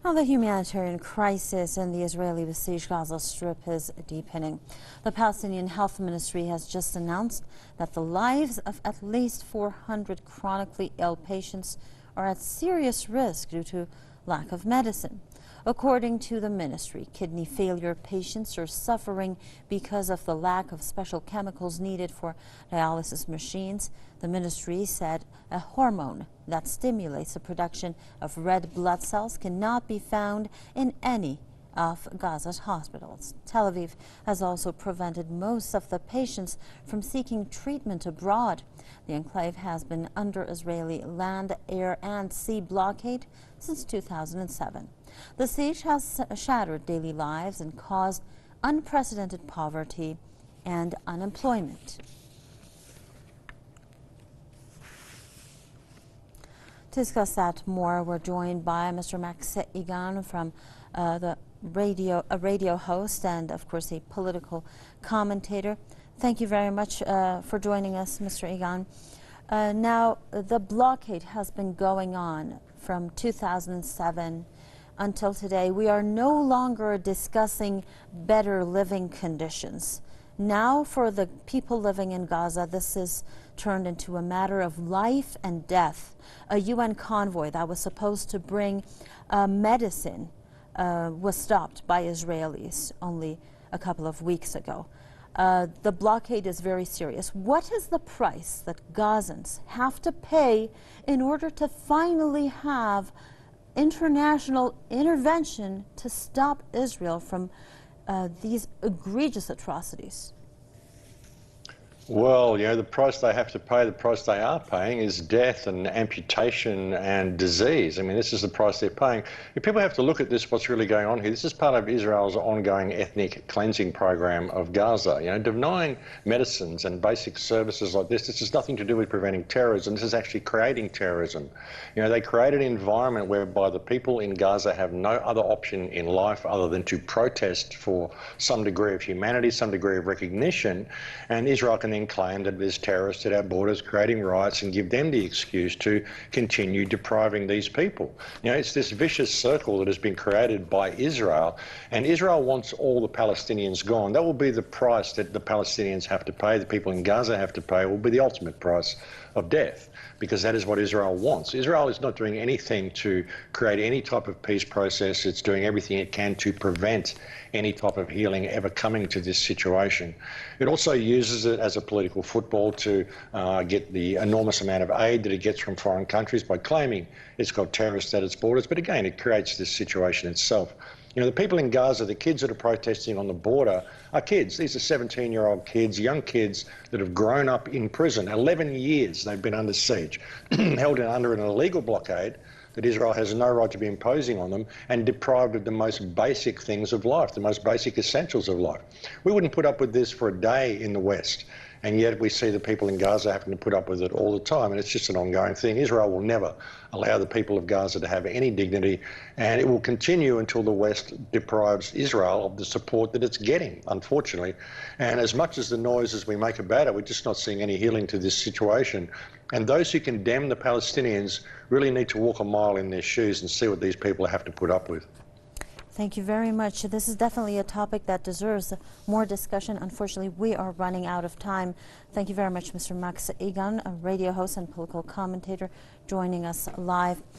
Now, the humanitarian crisis in the Israeli besieged Gaza Strip is deepening. The Palestinian Health Ministry has just announced that the lives of at least 400 chronically ill patients are at serious risk due to lack of medicine. According to the ministry, kidney failure patients are suffering because of the lack of special chemicals needed for dialysis machines. The ministry said a hormone that stimulates the production of red blood cells cannot be found in any of Gaza's hospitals. Tel Aviv has also prevented most of the patients from seeking treatment abroad. The enclave has been under Israeli land, air, and sea blockade since 2007. The siege has shattered daily lives and caused unprecedented poverty and unemployment. To discuss that more, we're joined by Mr. Max Igan from a radio host and, of course, a political commentator. Thank you very much for joining us, Mr. Igan. Now, the blockade has been going on from 2007 until today. We are no longer discussing better living conditions. Now, for the people living in Gaza, this is turned into a matter of life and death. A UN convoy that was supposed to bring medicine was stopped by Israelis only a couple of weeks ago. The blockade is very serious. What is the price that Gazans have to pay in order to finally have international intervention to stop Israel from these egregious atrocities? Well, the price they have to pay, the price they are paying, is death and amputation and disease. I mean, this is the price they're paying. If people have to look at this, what's really going on here, this is part of Israel's ongoing ethnic cleansing program of Gaza. Denying medicines and basic services like this has nothing to do with preventing terrorism. This is actually creating terrorism. They create an environment whereby the people in Gaza have no other option in life other than to protest for some degree of humanity, some degree of recognition, and Israel can then claim that there's terrorists at our borders creating riots and give them the excuse to continue depriving these people. It's this vicious circle that has been created by Israel, and Israel wants all the Palestinians gone. That will be the price that the Palestinians have to pay, the people in Gaza have to pay, will be the ultimate price of death, because that is what Israel wants. Israel is not doing anything to create any type of peace process. It's doing everything it can to prevent any type of healing ever coming to this situation. It also uses it as a political football to get the enormous amount of aid that it gets from foreign countries by claiming it's got terrorists at its borders. But again, it creates this situation itself. The people in Gaza, the kids that are protesting on the border, are kids. These are 17-year-old kids, young kids that have grown up in prison. 11 years they've been under siege, held under an illegal blockade that Israel has no right to be imposing on them, and deprived of the most basic things of life, the most basic essentials of life. We wouldn't put up with this for a day in the West, and yet we see the people in Gaza having to put up with it all the time, and it's just an ongoing thing. Israel will never allow the people of Gaza to have any dignity, and it will continue until the West deprives Israel of the support that it's getting, unfortunately. And as much as the noises we make about it, we're just not seeing any healing to this situation. And those who condemn the Palestinians really need to walk a mile in their shoes and see what these people have to put up with. Thank you very much. This is definitely a topic that deserves more discussion. Unfortunately, we are running out of time. Thank you very much, Mr. Max Igan, a radio host and political commentator, joining us live.